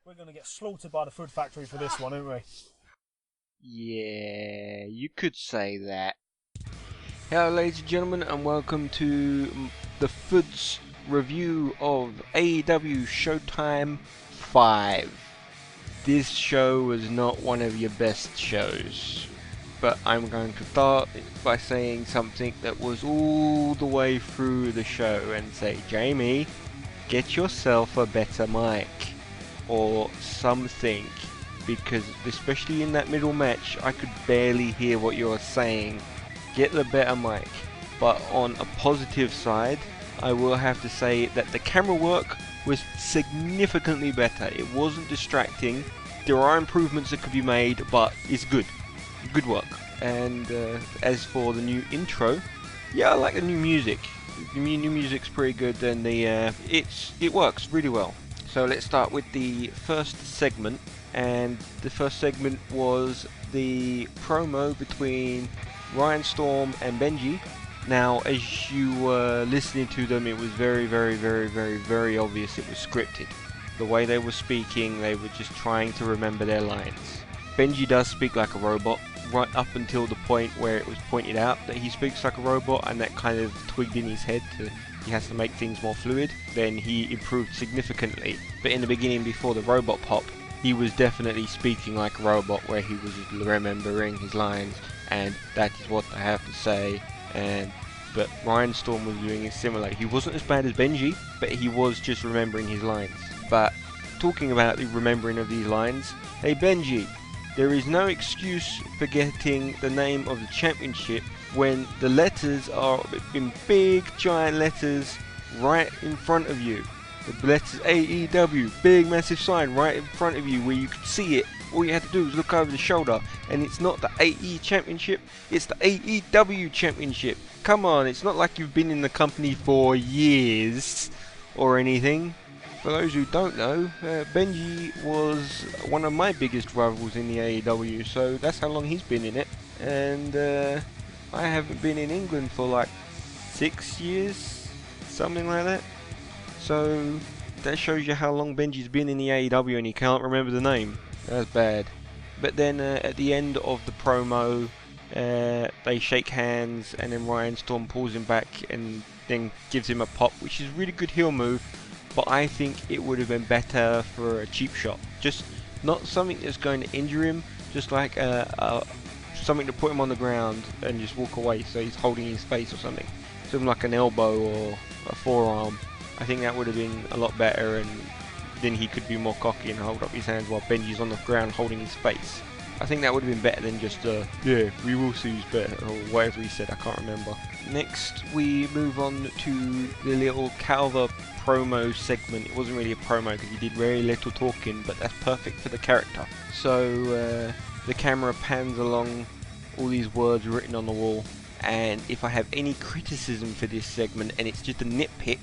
We're going to get slaughtered by the Fudd factory for this one, aren't we? Yeah, you could say that. Hello ladies and gentlemen, and welcome to the Fudd's review of AEW ShowTime 5. This show was not one of your best shows, but I'm going to start by saying something that was all the way through the show and say, Jamie, get yourself a better mic or something, because especially in that middle match I could barely hear what you were saying. Get the better mic. But on a positive side, I will have to say that the camera work was significantly better. It wasn't distracting. There are improvements that could be made, but it's good work. And as for the new intro, yeah, I like the new music. The new music's pretty good, and it works really well. So let's start with the first segment, and the first segment was the promo between Ryan Storm and Benji. Now, as you were listening to them, it was very obvious it was scripted. The way they were speaking, they were just trying to remember their lines. Benji does speak like a robot, right up until the point where it was pointed out that he speaks like a robot, and that kind of twigged in his head to he has to make things more fluid. Then he improved significantly. But in the beginning, before the robot pop, he was definitely speaking like a robot, where he was remembering his lines, and that is what I have to say. But Ryan Storm was doing it similar. He wasn't as bad as Benji, but he was just remembering his lines. But talking about the remembering of these lines, hey Benji, there is no excuse for getting the name of the championship when the letters are in big giant letters right in front of you. The letters AEW, big massive sign right in front of you where you can see it. All you have to do is look over the shoulder, and it's not the AE Championship, it's the AEW Championship. Come on, it's not like you've been in the company for years or anything. For those who don't know, Benji was one of my biggest rivals in the AEW, so that's how long he's been in it. And I haven't been in England for like 6 years, something like that. So that shows you how long Benji's been in the AEW and he can't remember the name. That's bad. But then at the end of the promo, they shake hands, and then Ryan Storm pulls him back and then gives him a pop, which is a really good heel move. But I think it would have been better for a cheap shot. Just not something that's going to injure him, just like something to put him on the ground and just walk away so he's holding his face or something. Something like an elbow or a forearm. I think that would have been a lot better, and then he could be more cocky and hold up his hands while Benji's on the ground holding his face. I think that would have been better than just yeah, we will see who's better, or whatever he said, I can't remember. Next we move on to the little Calva promo segment. It wasn't really a promo because he did very little talking, but that's perfect for the character. So the camera pans along all these words written on the wall, and if I have any criticism for this segment, and it's just a nitpick,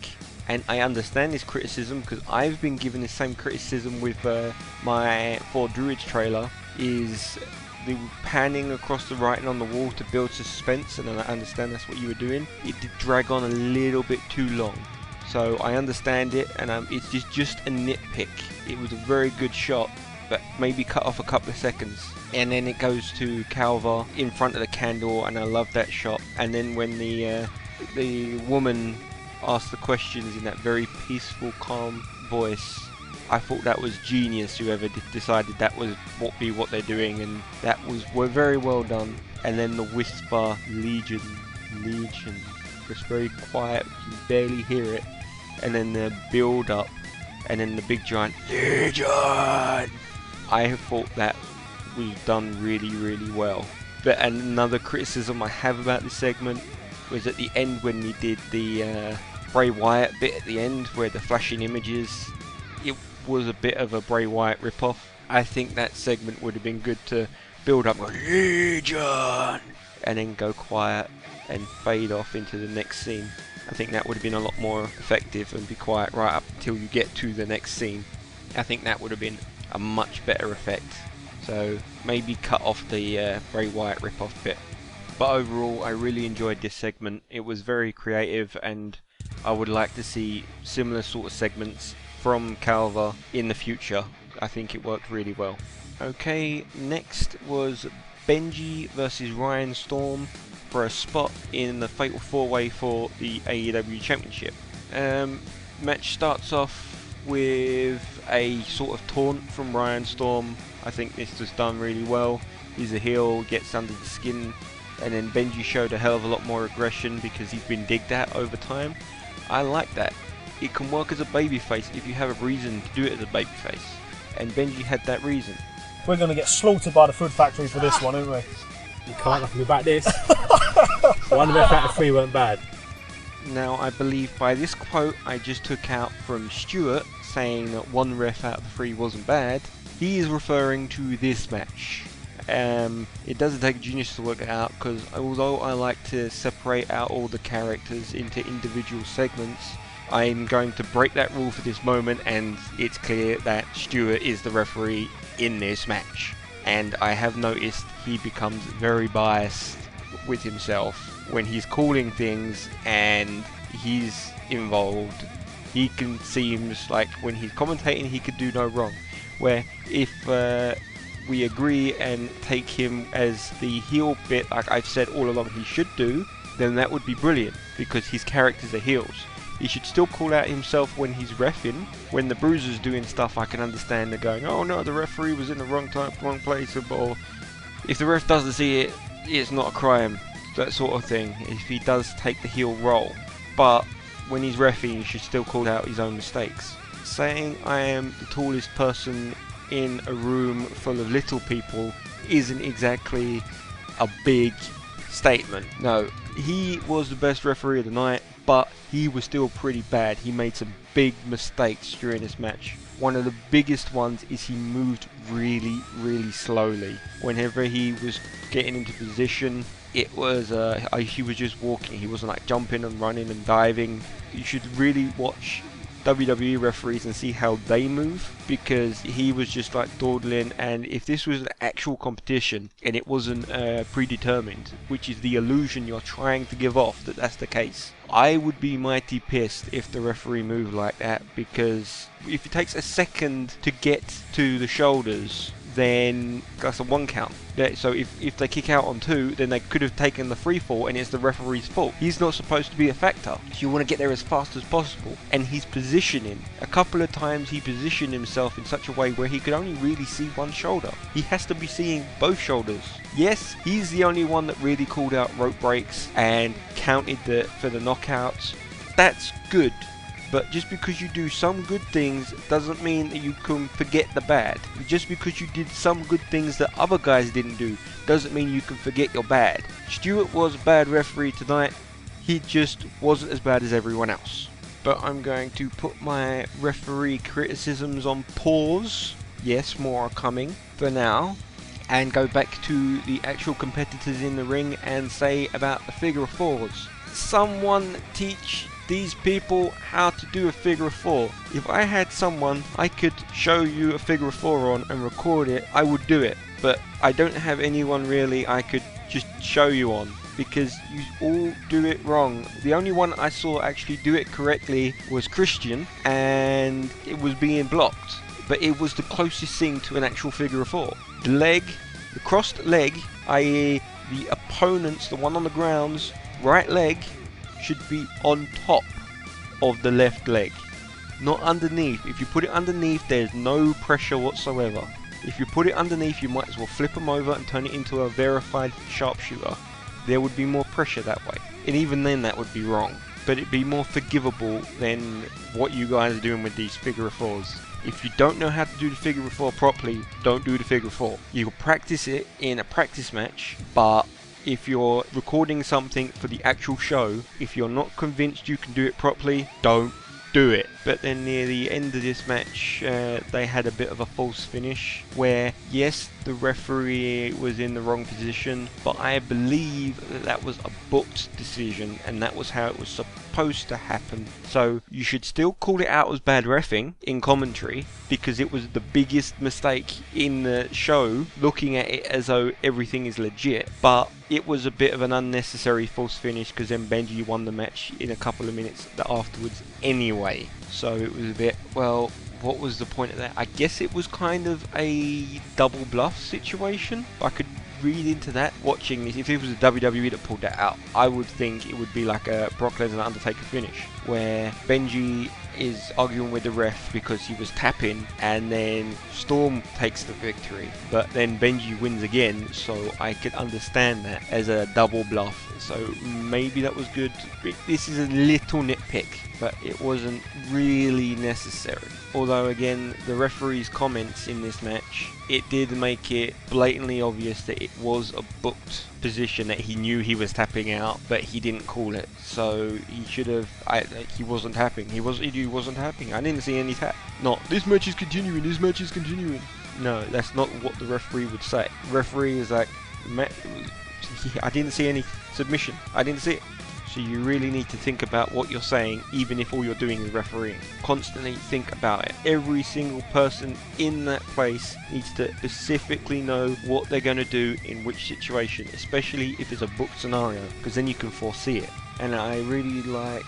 and I understand this criticism because I've been given the same criticism with my 4 Druids trailer, is the panning across the writing on the wall to build suspense, and I understand that's what you were doing. It did drag on a little bit too long. So I understand it, and it's just a nitpick. It was a very good shot, but maybe cut off a couple of seconds. And then it goes to Calva in front of the candle, and I love that shot. And then when the woman asked the questions in that very peaceful, calm voice, I thought that was genius. Whoever decided that was what they're doing, and that was very well done. And then the whisper, Legion, just very quiet, you can barely hear it. And then the build up, and then the big giant Legion. I thought that was done really well. But another criticism I have about this segment was at the end when we did the Bray Wyatt bit at the end, where the flashing images. It was a bit of a Bray Wyatt ripoff. I think that segment would have been good to build up Legion and then go quiet and fade off into the next scene. I think that would have been a lot more effective, and be quiet right up until you get to the next scene. I think that would have been a much better effect. So maybe cut off the Bray Wyatt ripoff bit. But overall, I really enjoyed this segment. It was very creative, and I would like to see similar sort of segments from Calva in the future. I think it worked really well. Okay, next was Benji versus Ryan Storm for a spot in the Fatal 4-Way for the AEW Championship. Match starts off with a sort of taunt from Ryan Storm. I think this was done really well. He's a heel, gets under the skin, and then Benji showed a hell of a lot more aggression because he's been digged at over time. I like that. It can work as a babyface if you have a reason to do it as a babyface, and Benji had that reason. We're going to get slaughtered by the Food Factory for this one, aren't we? You can't nothing about this. One ref out of 3 weren't bad. Now, I believe by this quote I just took out from Stuart saying that 1 ref out of 3 wasn't bad, he is referring to this match. It doesn't take a genius to work it out, because although I like to separate out all the characters into individual segments, I'm going to break that rule for this moment, and it's clear that Stuart is the referee in this match. And I have noticed he becomes very biased with himself when he's calling things and he's involved. He can seems like when he's commentating he could do no wrong. Where if we agree and take him as the heel bit, like I've said all along he should do, then that would be brilliant, because his characters are heels. He should still call out himself when he's reffing. When the Bruiser's doing stuff, I can understand they're going, oh no, the referee was in the wrong time, wrong place, or if the ref doesn't see it, it's not a crime, that sort of thing, if he does take the heel role. But when he's reffing, he should still call out his own mistakes. Saying I am the tallest person in a room full of little people isn't exactly a big statement. No, he was the best referee of the night, but he was still pretty bad. He made some big mistakes during this match. One of the biggest ones is he moved really, really slowly. Whenever he was getting into position, it was he was just walking. He wasn't like jumping and running and diving. You should really watch WWE referees and see how they move, because he was just like dawdling. And if this was an actual competition and it wasn't predetermined, which is the illusion you're trying to give off that that's the case, I would be mighty pissed if the referee moved like that, because if it takes a second to get to the shoulders, then that's a 1 count. So if they kick out on 2, then they could have taken the free fall, and it's the referee's fault. He's not supposed to be a factor. So you want to get there as fast as possible. And he's positioning. A couple of times he positioned himself in such a way where he could only really see one shoulder. He has to be seeing both shoulders. Yes, he's the only one that really called out rope breaks and counted for the knockouts. That's good. But just because you do some good things doesn't mean that you can forget the bad. Just because you did some good things that other guys didn't do doesn't mean you can forget your bad. Stuart was a bad referee tonight. He just wasn't as bad as everyone else. But I'm going to put my referee criticisms on pause. Yes, more are coming for now. And go back to the actual competitors in the ring and say about the figure of fours. Someone teach these people how to do a figure of 4. If I had someone I could show you a figure of 4 on and record it, I would do it. But I don't have anyone really I could just show you on, because you all do it wrong. The only one I saw actually do it correctly was Christian, and it was being blocked. But it was the closest thing to an actual figure of 4. The leg, the crossed leg, i.e. the opponent's, the one on the ground's right leg, should be on top of the left leg, not underneath. If you put it underneath, there's no pressure whatsoever. If you put it underneath, you might as well flip them over and turn it into a verified sharpshooter. There would be more pressure that way, and even then that would be wrong, but it'd be more forgivable than what you guys are doing with these figure of 4s. If you don't know how to do the figure of 4 properly, don't do the figure of 4. You can practice it in a practice match, but if you're recording something for the actual show, if you're not convinced you can do it properly, don't do it. But then near the end of this match, they had a bit of a false finish where, yes, the referee was in the wrong position, but I believe that was a booked decision and that was how it was supposed to happen. So you should still call it out as bad reffing in commentary, because it was the biggest mistake in the show, looking at it as though everything is legit. But it was a bit of an unnecessary false finish, because then Benji won the match in a couple of minutes afterwards anyway. So it was a bit, well, what was the point of that? I guess it was kind of a double bluff situation. I could read into that watching this. If it was a WWE that pulled that out, I would think it would be like a Brock Lesnar Undertaker finish, where Benji is arguing with the ref because he was tapping, and then Storm takes the victory, but then Benji wins again. So I could understand that as a double bluff. So maybe that was good. This is a little nitpick, but it wasn't really necessary. Although again, the referee's comments in this match, it did make it blatantly obvious that it was a booked position, that he knew he was tapping out, but he didn't call it. So he should have. He wasn't tapping. He wasn't tapping. I didn't see any tap. Not this match is continuing. This match is continuing. No, that's not what the referee would say. Referee is like, I didn't see any submission. I didn't see it. So you really need to think about what you're saying, even if all you're doing is refereeing. Constantly think about it. Every single person in that place needs to specifically know what they're going to do in which situation, especially if it's a booked scenario, because then you can foresee it. And I really liked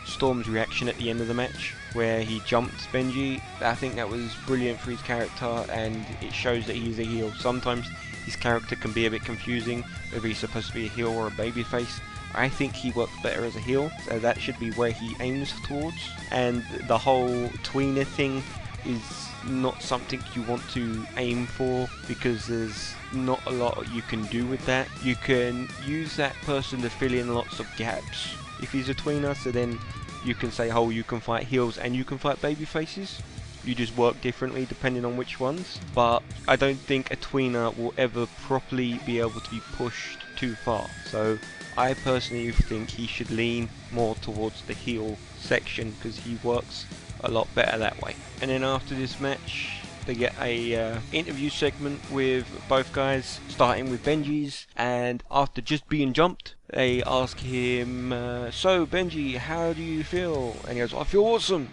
Storm's reaction at the end of the match, where he jumped Benji. I think that was brilliant for his character, and it shows that he's a heel. Sometimes his character can be a bit confusing, whether he's supposed to be a heel or a babyface. I think he works better as a heel, so that should be where he aims towards. And the whole tweener thing is not something you want to aim for, because there's not a lot you can do with that. You can use that person to fill in lots of gaps if he's a tweener, so then you can say, oh, you can fight heels and you can fight baby faces. You just work differently depending on which ones. But I don't think a tweener will ever properly be able to be pushed too far. So I personally think he should lean more towards the heel section, because he works a lot better that way. And then after this match, they get a interview segment with both guys, starting with Benji's. And after just being jumped, they ask him, so Benji, how do you feel? And he goes, I feel awesome.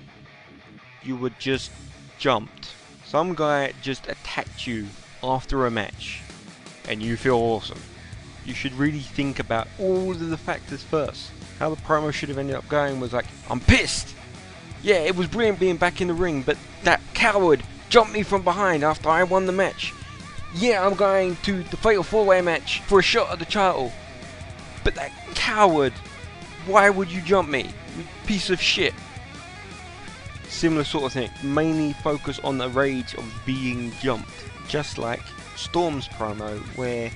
You were just jumped. Some guy just attacked you after a match, and you feel awesome. You should really think about all of the factors first. How the promo should have ended up going was like, I'm pissed. Yeah, it was brilliant being back in the ring, but that coward jumped me from behind after I won the match. Yeah, I'm going to the Fatal 4-Way match for a shot at the title. But that coward, why would you jump me? You piece of shit. Similar sort of thing. Mainly focus on the rage of being jumped. Just like Storm's promo, where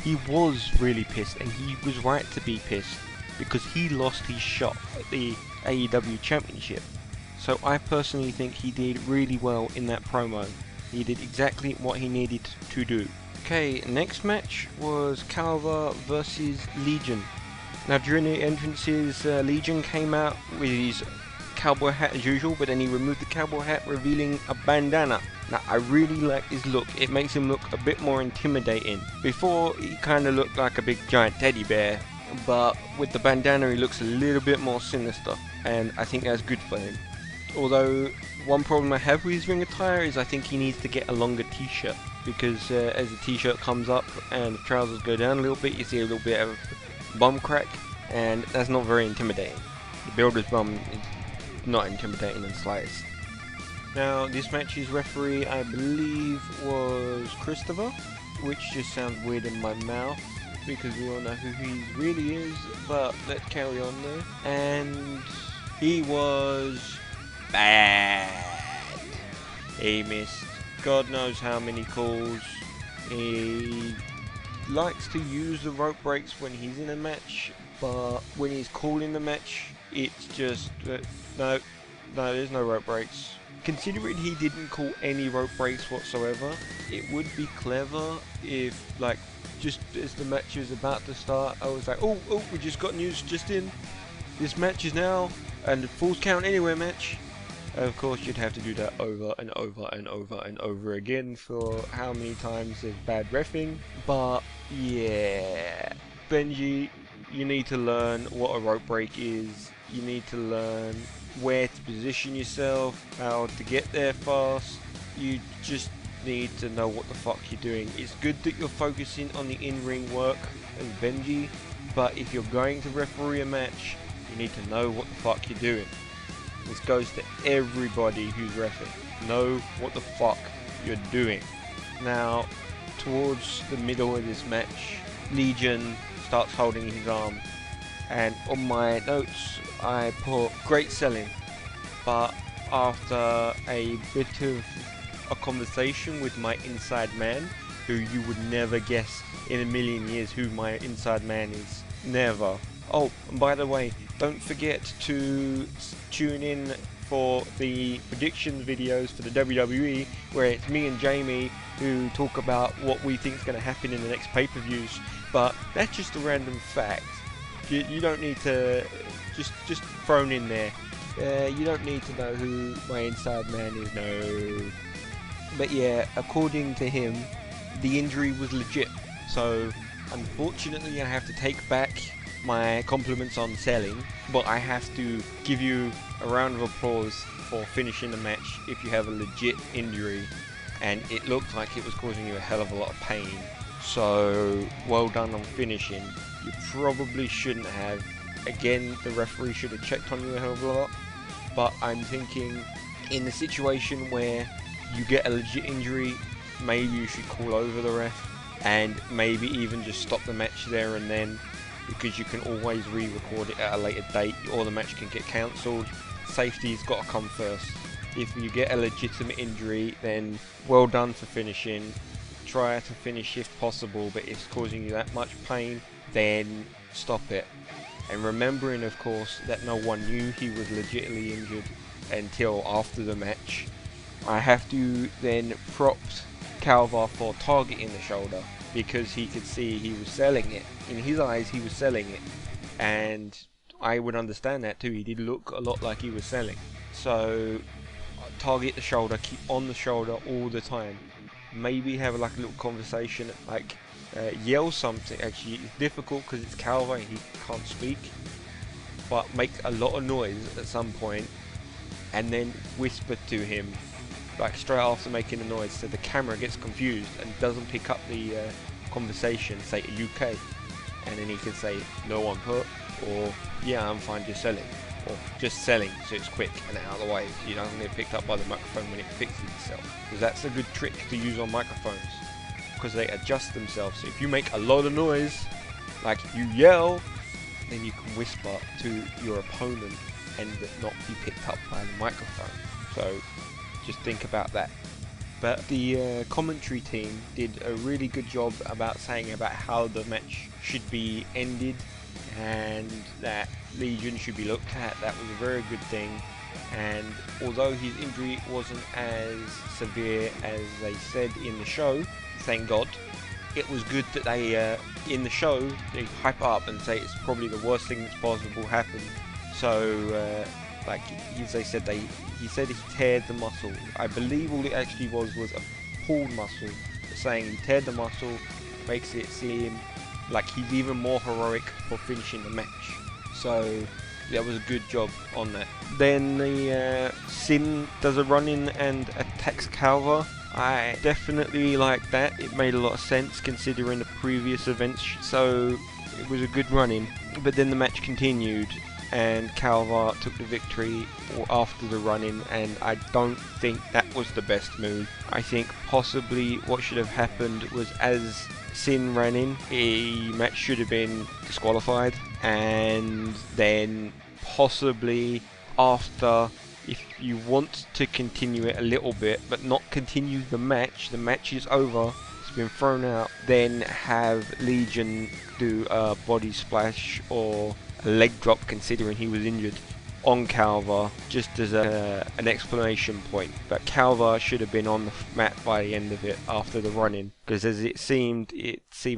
he was really pissed, and he was right to be pissed, because he lost his shot at the AEW Championship. So I personally think he did really well in that promo. He did exactly what he needed to do. Okay, next match was Calva versus Legion. Now during the entrances, Legion came out with his cowboy hat as usual, but then he removed the cowboy hat, revealing a bandana. Now I really like his look. It makes him look a bit more intimidating. Before, he kind of looked like a big giant teddy bear, but with the bandana he looks a little bit more sinister, and I think that's good for him. Although one problem I have with his ring attire is I think he needs to get a longer t-shirt, because as the t-shirt comes up and the trousers go down a little bit, you see a little bit of bum crack, and that's not very intimidating. The builder's bum is not intimidating in the slightest. Now this match's referee, I believe, was Christopher, which just sounds weird in my mouth because we all know who he really is, but let's carry on there. And he was bad. He missed God knows how many calls. He likes to use the rope breaks when he's in a match, but when he's calling the match, it's just no, there's no rope breaks. Considering he didn't call any rope breaks whatsoever, it would be clever if, like, just as the match is about to start, I was like, oh, we just got news just in. This match is now, and the Falls Count Anywhere match. Of course, you'd have to do that over and over and over and over again for how many times there's bad reffing. But yeah, Benji, you need to learn what a rope break is. You need to learn where to position yourself, how to get there fast. You just need to know what the fuck you're doing. It's good that you're focusing on the in-ring work as Benji, but if you're going to referee a match, you need to know what the fuck you're doing. This goes to everybody who's reffing. Know what the fuck you're doing. Now, towards the middle of this match, Legion starts holding his arm, and on my notes I put great selling, but after a bit of a conversation with my inside man, who you would never guess in a million years who my inside man is. Never. Oh, and by the way, don't forget to tune in for the prediction videos for the WWE, where it's me and Jamie who talk about what we think is going to happen in the next pay-per-views. But that's just a random fact. You don't need to just thrown in there. You don't need to know who my inside man is. No. But yeah, according to him, the injury was legit. So unfortunately, I have to take back my compliments on selling, but I have to give you a round of applause for finishing the match if you have a legit injury, and it looked like it was causing you a hell of a lot of pain. So well done on finishing. You probably shouldn't have. Again, the referee should have checked on you a hell of a lot, but I'm thinking in the situation where you get a legit injury, maybe you should call over the ref and maybe even just stop the match there and then, because you can always re-record it at a later date, or the match can get cancelled. Safety's got to come first. If you get a legitimate injury, then well done for finishing. Try to finish if possible, but if it's causing you that much pain, then stop it. And remembering, of course, that no one knew he was legitimately injured until after the match. I have to then prop Calvar for targeting the shoulder, because he could see he was selling it. In his eyes, he was selling it, and I would understand that too. He did look a lot like he was selling. So target the shoulder, keep on the shoulder all the time. Maybe have like a little conversation, like yell something. Actually, it's difficult because it's Calvar and he can't speak, but make a lot of noise at some point and then whisper to him, like straight after making the noise, so the camera gets confused and doesn't pick up the conversation. Say UK, and then he can say no one hurt, or yeah, I'm fine, just selling, or just selling, so it's quick and out of the way, so you don't get picked up by the microphone when it fixes itself. Because that's a good trick to use on microphones, because they adjust themselves. So if you make a lot of noise, like you yell, then you can whisper to your opponent and not be picked up by the microphone. So just think about that. But the commentary team did a really good job about saying about how the match should be ended, and that Legion should be looked at. That was a very good thing. And although his injury wasn't as severe as they said in the show, thank God, it was good that they in the show they hype up and say it's probably the worst thing that's possible happened. So like as they said, he said he teared the muscle. I believe all it actually was a pulled muscle. Saying he teared the muscle makes it seem like he's even more heroic for finishing the match. So that was a good job on that. Then the Sin does a run-in and attacks Calvar. I definitely like that. It made a lot of sense considering the previous events, so it was a good run-in. But then the match continued, and Calvar took the victory after the run-in, and I don't think that was the best move. I think possibly what should have happened was, as Sin ran in, the match should have been disqualified, and then possibly after, if you want to continue it a little bit but not continue the match is over, it's been thrown out, then have Legion do a body splash or a leg drop, considering he was injured, on Calvar, just as an explanation point. But Calvar should have been on the mat by the end of it after the run-in, because as it seemed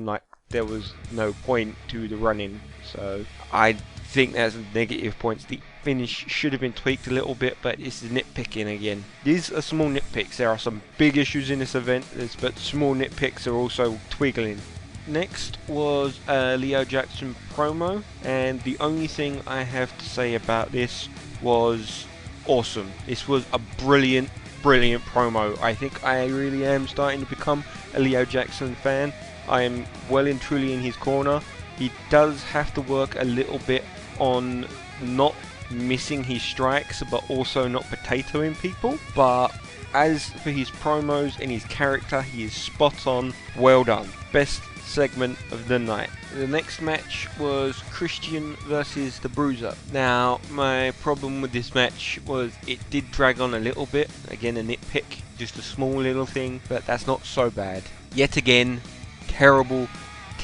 like there was no point to the run-in. So I think there's negative points. The finish should have been tweaked a little bit, but it's nitpicking again. These are small nitpicks. There are some big issues in this event, but small nitpicks are also twiggling. Next was a Leo Jackson promo, and the only thing I have to say about this was awesome. This was a brilliant promo. I think I really am starting to become a Leo Jackson fan. I am well and truly in his corner. He does have to work a little bit on not missing his strikes but also not potatoing people. But as for his promos and his character, he is spot on. Well done. Best segment of the night. The next match was Christian versus the Bruiser. Now, my problem with this match was it did drag on a little bit. Again, a nitpick, just a small little thing, but that's not so bad. Yet again, terrible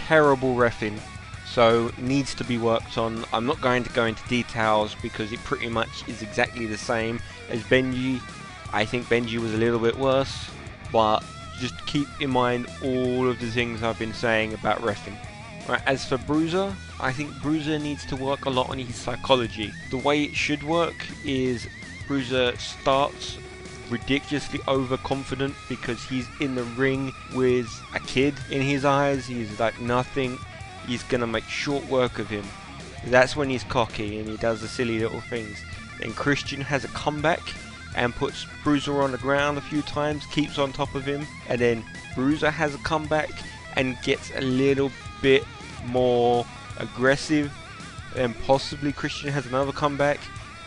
reffing. So needs to be worked on. I'm not going to go into details because it pretty much is exactly the same as Benji. I think Benji was a little bit worse, but just keep in mind all of the things I've been saying about reffing. Right, as for Bruiser, I think Bruiser needs to work a lot on his psychology. The way it should work is Bruiser starts ridiculously overconfident because he's in the ring with a kid in his eyes. He's like nothing. He's gonna make short work of him. That's when he's cocky and he does the silly little things. Then Christian has a comeback and puts Bruiser on the ground a few times, keeps on top of him, and then Bruiser has a comeback and gets a little bit more aggressive, and possibly Christian has another comeback,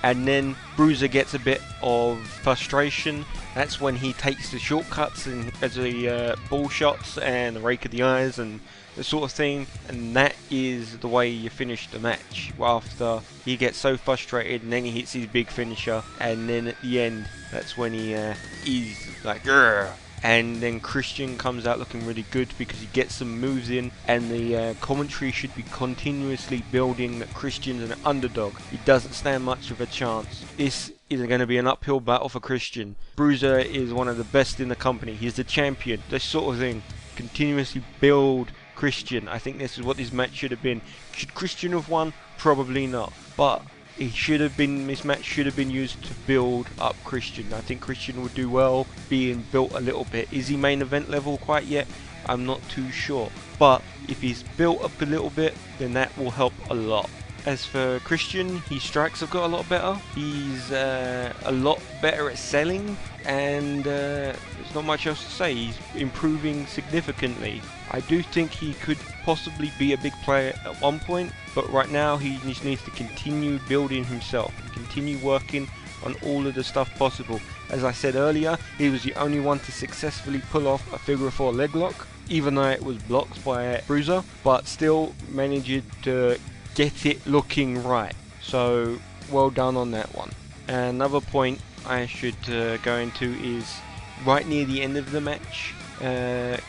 and then Bruiser gets a bit of frustration. That's when he takes the shortcuts and as the ball shots and the rake of the eyes and the sort of thing, and that is the way you finish the match. After he gets so frustrated and then he hits his big finisher, and then at the end that's when he's like grr. And then Christian comes out looking really good because he gets some moves in, and the commentary should be continuously building that Christian's an underdog. He doesn't stand much of a chance. This is going to be an uphill battle for Christian. Bruiser is one of the best in the company. He's the champion. This sort of thing. Continuously build Christian. I think this is what this match should have been. Should Christian have won? Probably not. But this match should have been used to build up Christian. I think Christian would do well being built a little bit. Is he main event level quite yet? I'm not too sure. But if he's built up a little bit, then that will help a lot. As for Christian, his strikes have got a lot better. He's a lot better at selling, and there's not much else to say. He's improving significantly. I do think he could possibly be a big player at one point, but right now he just needs to continue building himself, continue working on all of the stuff possible. As I said earlier, he was the only one to successfully pull off a figure 4 leg lock, even though it was blocked by Bruiser, but still managed to get it looking right. So well done on that one. Another point I should go into is right near the end of the match,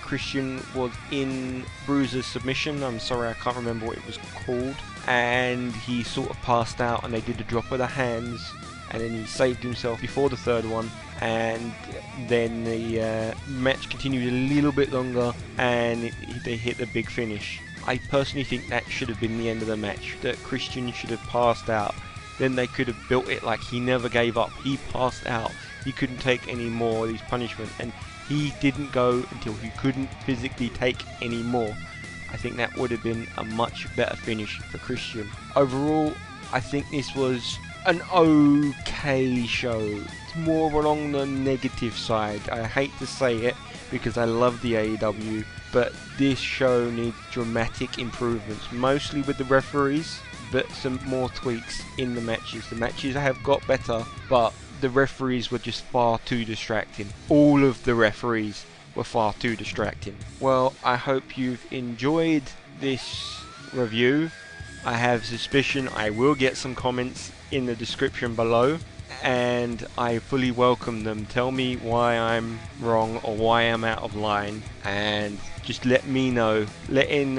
Christian was in Bruiser's submission. I'm sorry, I can't remember what it was called, and he sort of passed out and they did the drop of the hands, and then he saved himself before the third one, and then the match continued a little bit longer and they hit the big finish. I personally think that should have been the end of the match, that Christian should have passed out. Then they could have built it like he never gave up. He passed out. He couldn't take any more of these punishment, and he didn't go until he couldn't physically take any more. I think that would have been a much better finish for Christian. Overall, I think this was an okay show. It's more along the negative side. I hate to say it because I love the AEW, but this show needs dramatic improvements, mostly with the referees, but some more tweaks in the matches. The matches have got better, but the referees were just far too distracting. All of the referees were far too distracting. Well, I hope you've enjoyed this review. I have suspicion I will get some comments in the description below, and I fully welcome them. Tell me why I'm wrong or why I'm out of line, and just let me know. Letting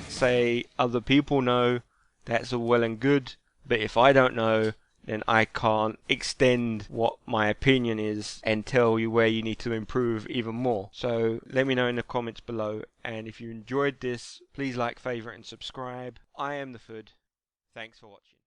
say other people know, that's all well and good, but if I don't know, then I can't extend what my opinion is and tell you where you need to improve even more. So let me know in the comments below, and if you enjoyed this, please like, favorite and subscribe. I am the Fudd. Thanks for watching.